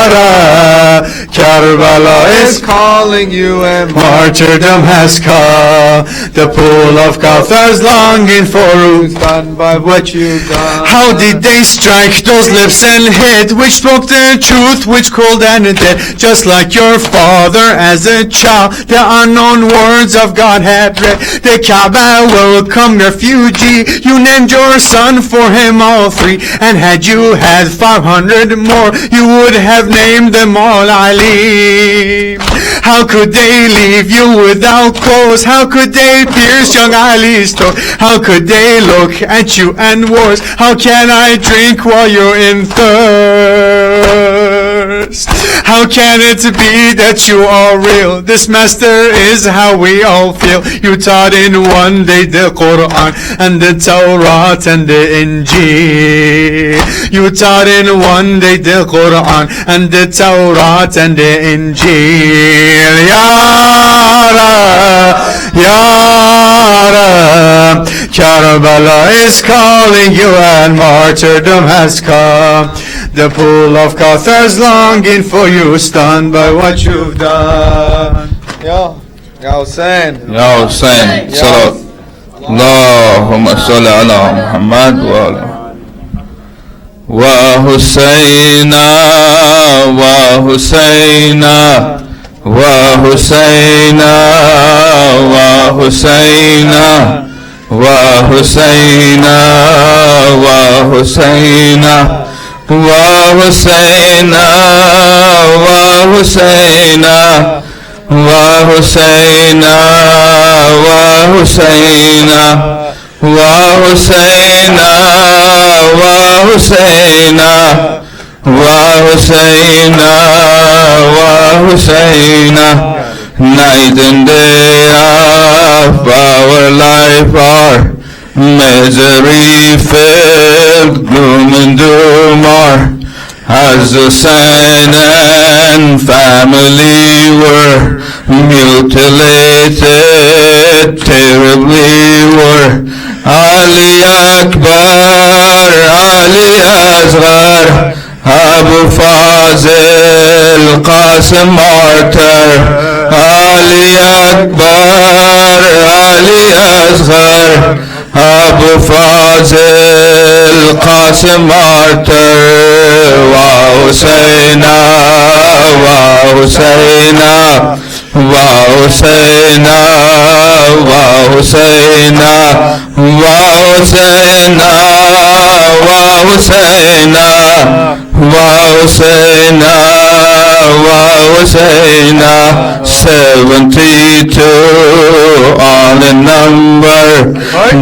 Rab, Karbala is calling you and martyrdom has come. The pool of Kauthar is longing for you, stunned by what you've done. How did they strike those lips and hit, which spoke the truth, which cold and dead? Just like your father as a child, the unknown words of God had read. The Kaaba welcomed refugee, you named your son for him all three, and had you had 500 more, you would have named them all Ali. How could they leave you without clothes? How could they pierce young Ali's throat? How could they look at you and worse? How can I drink while you're in thirst? How can it be that you are real? This master is how we all feel. You taught in one day the Quran and the Torah and the Injil. You taught in one day the Quran and the Torah and the Injil. Ya Rab, Ya Rab, Karbala is calling you and martyrdom has come. The pool of Kauthar is longing for you, stunned by what you've done. Ya Hussein. Ya Hussein, salat. Allahumma salli ala Muhammad wa Husseina, wa Husseina, wa Husseina, wa Husseina, wa Husseina, wa Husseina, wa Husseina, wa Husseina, wa Husseina, wa Husseina, wa Husseina, wa Husseina, wa Husseina, wa Husseina. Night and day of our life are misery filled, gloom and doom are. As Hussein and family were mutilated, terribly were. Ali Akbar, Ali Asghar, Abu Fazil, Qasim martyr. Ali Akbar, Ali Asghar, Abu Fazil, Qasim martyr. Wa Husseina, wa Husayna, wa Husayna, wa Husayna, wa Husayna, wa Husayna, wa Husayna, wa Husayna. 72 all in number,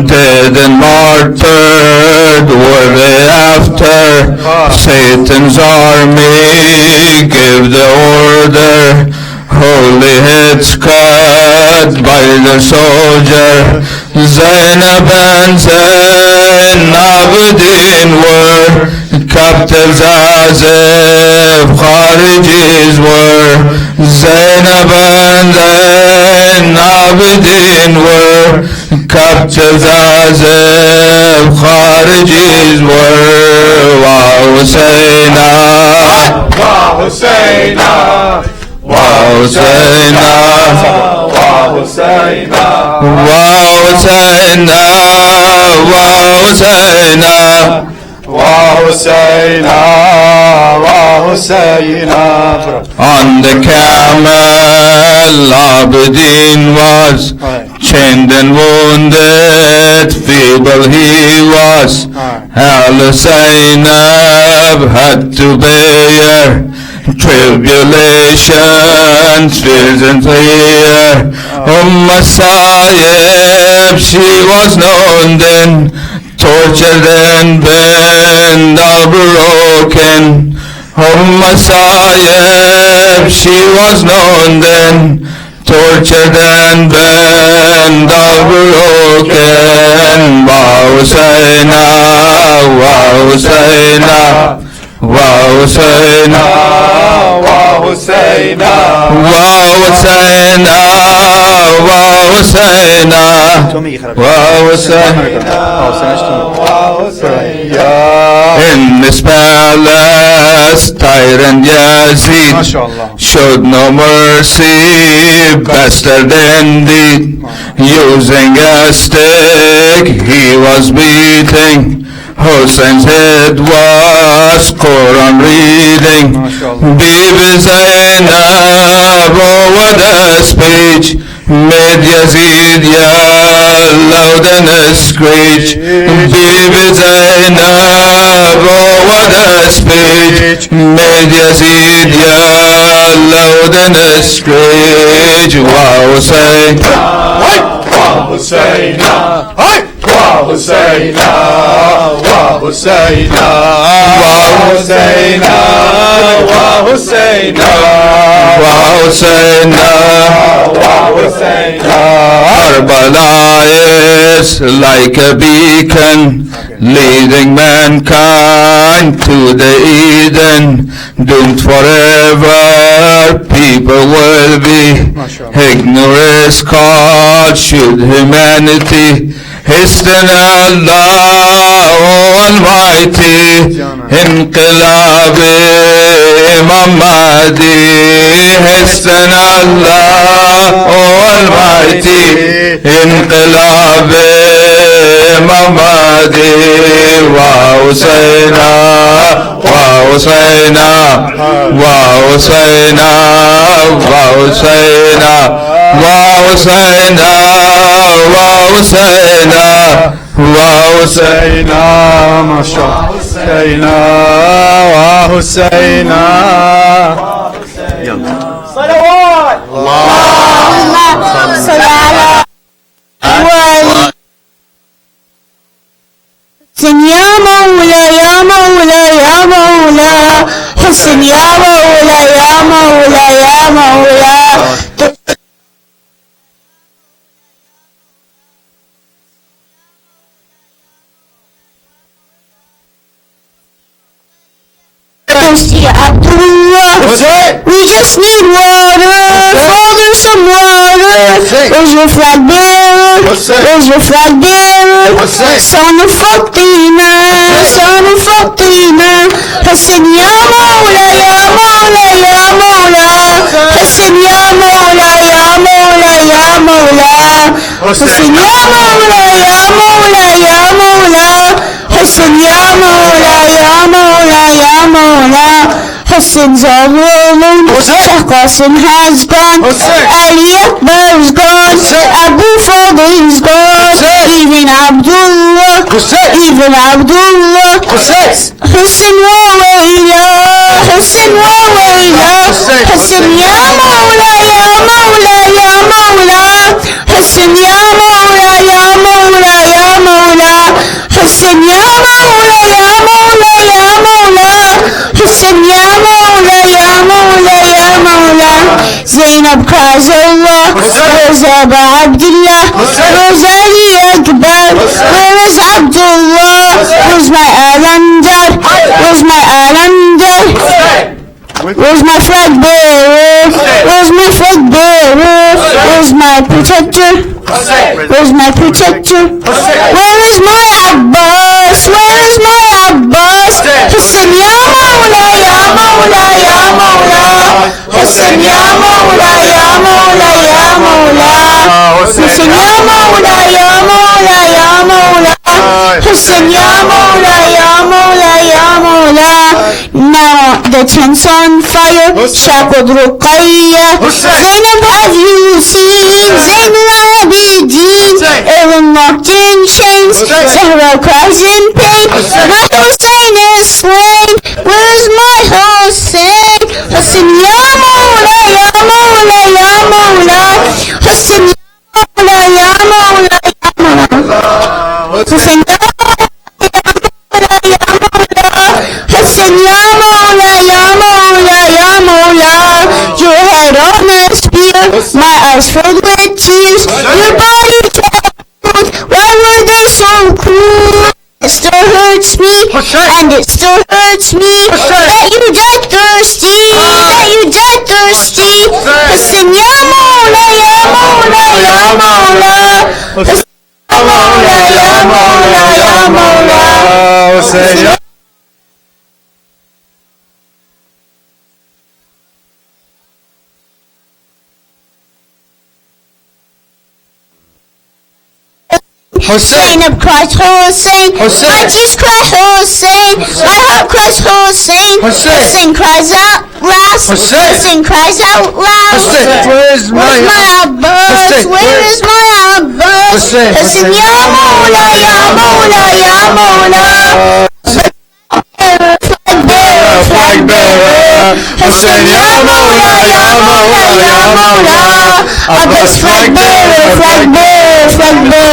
dead and martyred were they after. Satan's army gave the order, holy heads cut by the soldier. Zainab and Zain Abidin were captives as if Kharijis were. Zainab and Zain Abidin were captives as if Kharijis were. Wa Husayna, Wa Husayna, wa Husayna, Wa Husayna, wa Husayna, wa Husayna. Wa Husayna, Wa Husayna. On the camel Abidin was, chained and wounded, feeble he was. Al-Zainab had to bear tribulations, fears and fear. Sayyib, she was known then, tortured and bent, all broken. Sayyib, she was known then, tortured and bent, all broken. Wa Husayna, wa Husayna, wa Husayna, Wa Husayna, wa Husayna, wa Husayna, wa Husayna. In this palace, tyrant Yazid showed no mercy, bastard indeed. Using a stick, he was beating. Hussein's head was Quran reading. Bibi Zainab, oh what a speech, made Yazid yell loud and a screech. Bibi Zainab, oh what a speech, made Yazid yell loud and a screech. Wa Husayna, Wa Husayna, Wa Husayna, Wa Husayna, Wa Husayna, Wa Husayna, wa Husayna, Wa Husayna. Karbala is like a beacon, leading mankind to the Eden. Doomed forever, people will be. Ignorance called, should humanity hasten Allah Almighty. Inqilab Imam Mahdi, hasten Allah Almighty. Inqilab Imam Mahdi. Wa Husayna, wa Husayna, wa Husayna, wa Husayna, wa Husayna, wa Husayna, wa Husayna. MashaAllah. Husayna, Wa Husayna. Salawat. حسن يا مولا يا مولا يا مولا حسن يا مولا يا مولا يا مولا We just need water, Father, some water. Where's your flag bearer? Where's your flag bearer? Son of Fatima, son of Fatima. Hassan ya Mawla, ya Mawla, ya Mawla. Hassan ya Mawla, ya Mawla, ya Mawla. Hassan ya Mawla, ya Mawla, ya Mawla. Hassan ya Mawla, ya Mawla, ya Mawla. Hassan's all alone. Sheikh Qasim has gone, Ali Akbar's gone, Abu Fadl's gone, even Abdullah, Hussein wa Waila, Hussein wa Waila, Hussein ya Mawla, ya Mawla, ya Mawla, Hussein ya Mawla, ya Mawla, ya Mawla, Hussein ya Mawla, ya Mawla, ya Mawla, Hussein ya Mawla, ya Mawla, ya Mawla. Zainab cries Allah, where's Saba Abdullah, where's Ali Akbar, where is Abdullah, where's my Alamdar, where's my Alamdar, where's my flag bearer, where's my flag bearer, where's my protector, where's my protector, where is my Abbas, where is my Abbas, Hussein ya Mawla, ya Mawla, ya Mawla, Hussein ya Mawla, ya Mawla, ya Mawla, Hussein ya Mawla, ya Mawla, ya Mawla, Hussein ya Mawla, ya Mawla, ya Mawla. Now the tent's on fire, shackled Ruqayya, Zainab have you seen, Zain al-Abidin, Aaron locked in chains, Zahra cries in pain, my Hussein is slain, where's my Hussein, Hussein ya Mawla, ya Mawla, ya Mawla, Hussein ya Mawla, ya Mawla, ya Mawla, Hussein ya Hussein ya Mawla, ya Mawla, ya Mawla. Your head on a spear, my eyes filled with tears, your body cold, why were they so cruel? It still hurts me, and it still hurts me, that you died thirsty, that you died thirsty. Hussein ya Mawla, ya Mawla, ya Mawla, Hussein ya Mawla, ya Mawla, ya Mawla. Zainab cries Hussein, my tears cry Hussein, my heart cries Hussein, Hussein cries out loud, Hussein cries out loud. Where's my Abbas? Where is my Abbas? Hussein ya Mawla, ya Mawla, ya Mawla. Flag bearer, Hussein ya Mawla, ya Mawla, ya Mawla. Abbas flag bearer, flag bearer, flag bearer.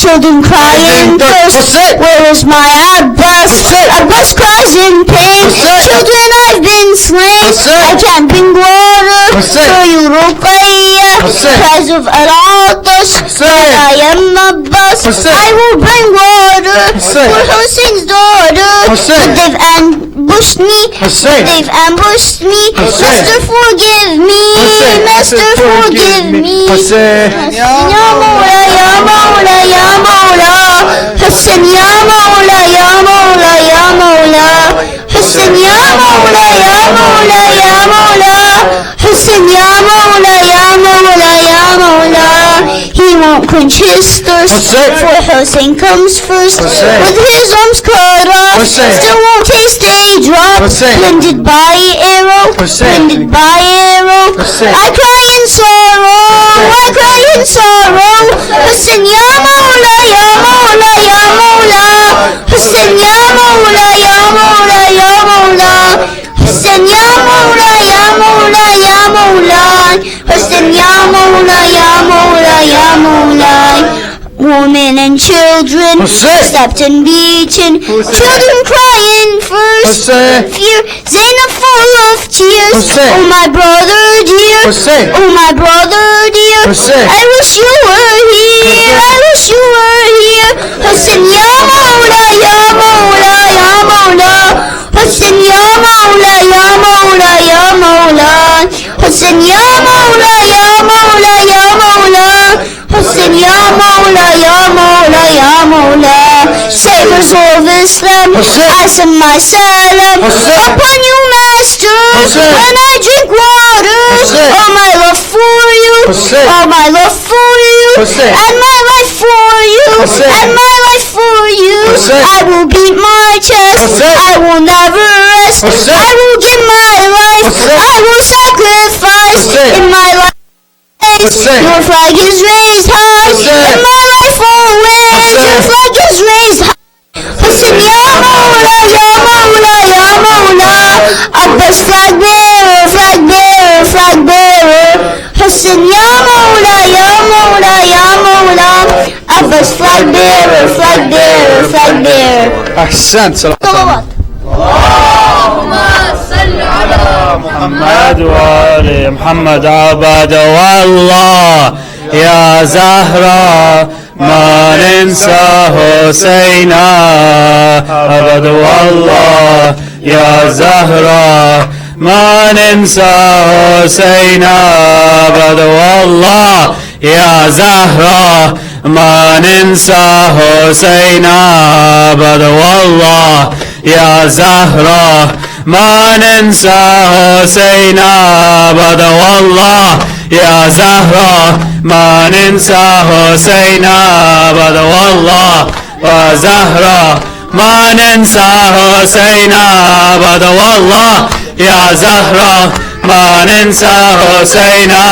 Children cry in thirst, where is my Abbas? Abbas cries in pain, children I've been slain, I can't bring water for you Ruqayya, cries of Al-Atash, I am Abbas, I will bring water for Hussein's daughter, but they've ambushed me, they've ambushed me, Master forgive me, Master forgive me. Ya Mawla, ya Mawla, ya Mawla, Hussein ya Mawla, ya Mawla, ya Mawla, Hussein ya Mawla, ya Mawla, ya Mawla, Hussein ya Mawla, ya Mawla, ya Mawla. He won't quench his thirst, for Hussein comes first, with his arms cut off, still won't taste a drop, blinded by arrow, blinded by arrow. I cry in sorrow, I cry in sorrow, Hussein ya Mawla, ya Mawla, ya Mawla, Hussein ya Mawla, ya Mawla, ya Mawla, Hussein ya Mawla, ya Mawla, ya Mawla, Hussein ya Mawla, ya Mawla, ya Mawla. Women and children slapped and beaten, children crying first, fear, Zainab full of tears, oh my brother dear, oh my brother dear, I wish you were here, I wish you were here, Hussein ya Mawla, ya Mawla, ya Mawla, Hussein ya Mawla, ya Mawla, ya Mawla, Hussein ya Mawla, ya Mawla, ya Mawla, Hussein ya Mawla, ya Mawla, ya Mawla. Saviors of Islam, I send my salam upon you, Master, when I drink water. All my love for you, all my love for you, and my life for you, and my life for you. I will beat my chest, I will never rest, I will give my life. I will sacrifice. In my life, your flag is raised high. In my life always, your flag is raised high. Listen, Ya Mawla, Ya Mawla, Ya Mawla. Abbas flag bearer, flag bearer, flag bearer. Listen, Ya Mawla, Ya Mawla, Ya Mawla. Abbas flag bearer, flag bearer, flag bearer. أحسنت. صلوات. محمد وآل محمد عبد والله يا زهرة ما ننسى حسينا أبد والله يا زهرة ما ننسى حسينا أبد والله يا زهرة ما ننسى حسينا أبد والله يا زهرة ما ننسى حسينا أبد والله يا زهرة ما ننسى حسينا أبد والله يا زهرة ما ننسى حسينا أبد والله يا زهرة ما ننسى حسينا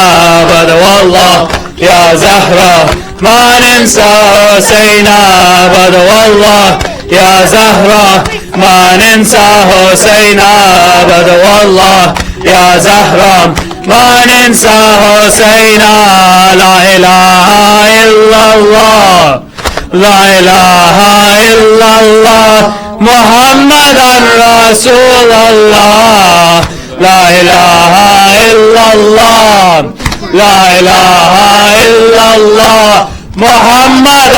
أبد والله يا زهرة ما ننسى حسينا أبد والله يا زهرة ما ننسى حسينا أبد والله يا زهرة ما ننسى حسينا لا إله إلا الله لا إله إلا الله محمد رسول الله لا إله إلا الله لا إله إلا الله محمد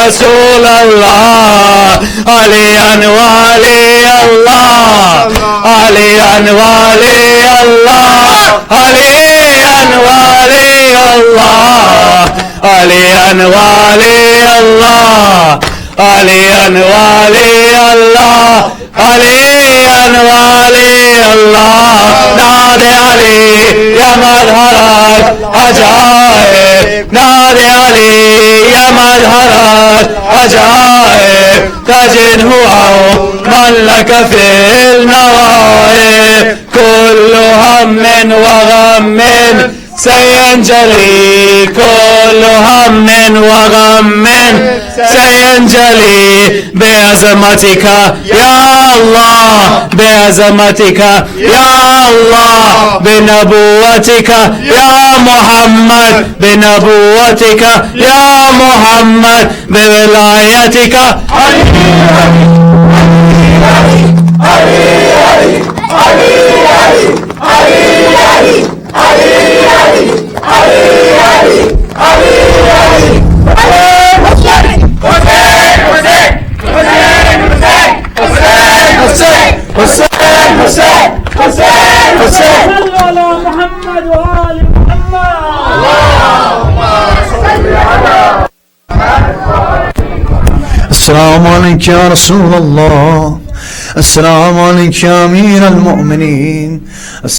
رسول الله عليا ولي الله عليا ولي الله عليا ولي الله عليا ولي الله عليا ولي الله عليا ولي الله نادي علي يا مظهر عجائب نادي علي يا مظهر عجائب تجد هو من لك في النوائب كل هم وغم سينجلي كل هم وغم سينجلي بعظمتك يا الله بعظمتك يا الله بنبوتك يا محمد بنبوتك يا محمد بولايتك محمد وآل محمد السلام عليك يا رسول الله السلام عليك يا أمير المؤمنين